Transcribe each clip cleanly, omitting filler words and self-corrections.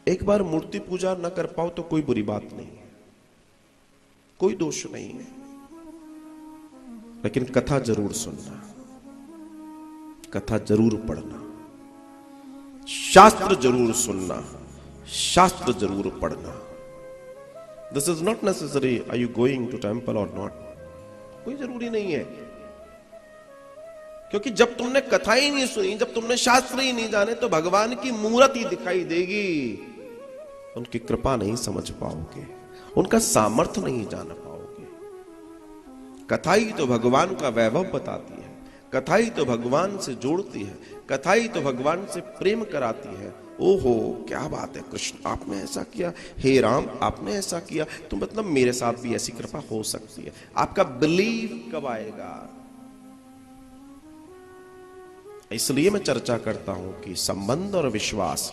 एक बार मूर्ति पूजा न कर पाओ तो कोई बुरी बात नहीं है, कोई दोष नहीं है, लेकिन कथा जरूर सुनना, कथा जरूर पढ़ना, शास्त्र जरूर सुनना, शास्त्र जरूर पढ़ना। This is not necessary are you going to temple or not, कोई जरूरी नहीं है। क्योंकि जब तुमने कथा ही नहीं सुनी, जब तुमने शास्त्र ही नहीं जाने, तो भगवान की मूर्त ही दिखाई देगी, उनकी कृपा नहीं समझ पाओगे, उनका सामर्थ्य नहीं जान पाओगे। कथा ही तो भगवान का वैभव बताती है, कथा ही तो भगवान से जोड़ती है, कथा ही तो भगवान से प्रेम कराती है। ओहो क्या बात है, कृष्ण आपने ऐसा किया, हे राम आपने ऐसा किया, तो मतलब मेरे साथ भी ऐसी कृपा हो सकती है। आपका बिलीव कब आएगा? इसलिए मैं चर्चा करता हूं कि संबंध और विश्वास,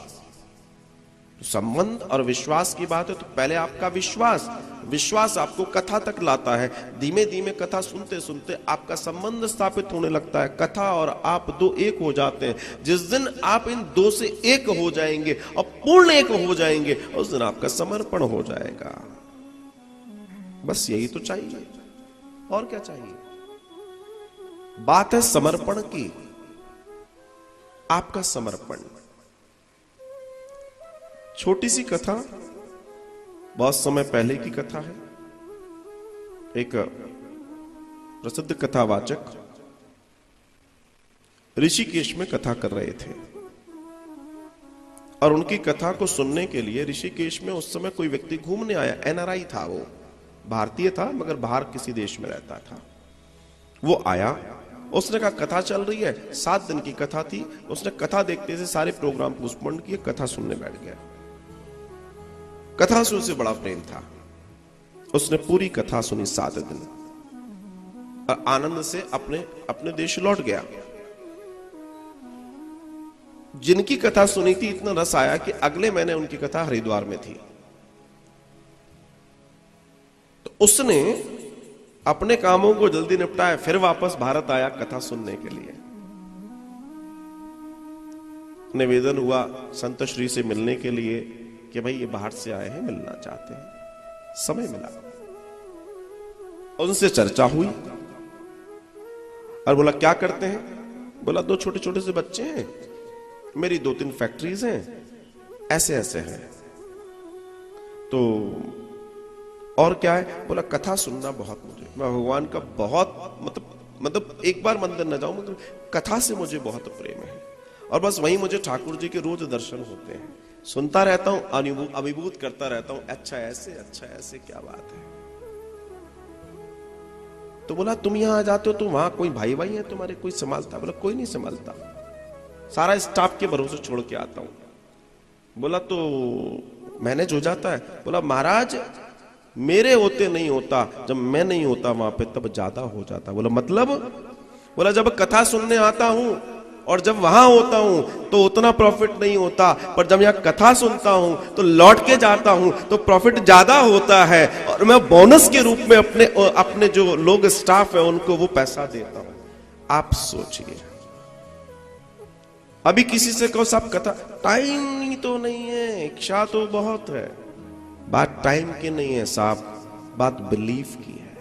संबंध और विश्वास की बात है तो पहले आपका विश्वास, विश्वास आपको कथा तक लाता है। धीमे धीमे कथा सुनते सुनते आपका संबंध स्थापित होने लगता है, कथा और आप दो एक हो जाते हैं। जिस दिन आप इन दो से एक हो जाएंगे और पूर्ण एक हो जाएंगे, उस दिन आपका समर्पण हो जाएगा। बस यही तो चाहिए, और क्या चाहिए? बात है समर्पण की, आपका समर्पण। छोटी सी कथा, बहुत समय पहले की कथा है। एक प्रसिद्ध कथावाचक ऋषिकेश में कथा कर रहे थे, और उनकी कथा को सुनने के लिए ऋषिकेश में उस समय कोई व्यक्ति घूमने आया। एनआरआई था वो, भारतीय था मगर बाहर किसी देश में रहता था। वो आया, उसने कहा कथा चल रही है, 7 दिन की कथा थी। उसने कथा देखते से सारे प्रोग्राम पोस्टपोन किए, कथा सुनने बैठ गया। कथा से उसे बड़ा प्रेम था, उसने पूरी कथा सुनी 7 दिन और आनंद से अपने देश लौट गया। जिनकी कथा सुनी थी इतना रस आया कि अगले महीने उनकी कथा हरिद्वार में थी। तो उसने अपने कामों को जल्दी निपटाया, फिर वापस भारत आया कथा सुनने के लिए। निवेदन हुआ संत श्री से मिलने के लिए कि भाई ये बाहर से आए हैं, मिलना चाहते हैं। समय मिला, उनसे चर्चा हुई और बोला क्या करते हैं? बोला 2 छोटे छोटे से बच्चे हैं, मेरी 2-3 फैक्ट्रीज हैं, ऐसे ऐसे हैं। तो और क्या है? बोला कथा सुनना बहुत, मुझे मैं भगवान का बहुत मतलब एक बार मंदिर न जाऊं, मतलब कथा से मुझे बहुत प्रेम है, और बस वहीं मुझे ठाकुर जी के रोज दर्शन होते हैं, सुनता रहता हूं, अभिभूत करता रहता हूं, अच्छा ऐसे क्या बात है। तो बोला तुम यहां आ जाते हो तो वहां कोई भाई है तुम्हारे, कोई संभालता? बोला कोई नहीं संभालता, सारा स्टाफ के भरोसे छोड़ के आता हूं। बोला तो मैनेज हो जाता है? बोला महाराज मेरे होते नहीं होता, जब मैं नहीं होता वहां पे तब ज्यादा हो जाता। बोला मतलब? बोला जब कथा सुनने आता हूं और जब वहां होता हूं तो उतना प्रॉफिट नहीं होता, पर जब यहां कथा सुनता हूं तो लौट के जाता हूं तो प्रॉफिट ज्यादा होता है, और मैं बोनस के रूप में अपने जो लोग स्टाफ है उनको वो पैसा देता हूं। आप सोचिए, अभी किसी से कहो साहब कथा, टाइम ही तो नहीं है, इच्छा तो बहुत है। बात टाइम की नहीं है साहब, बात बिलीफ की है।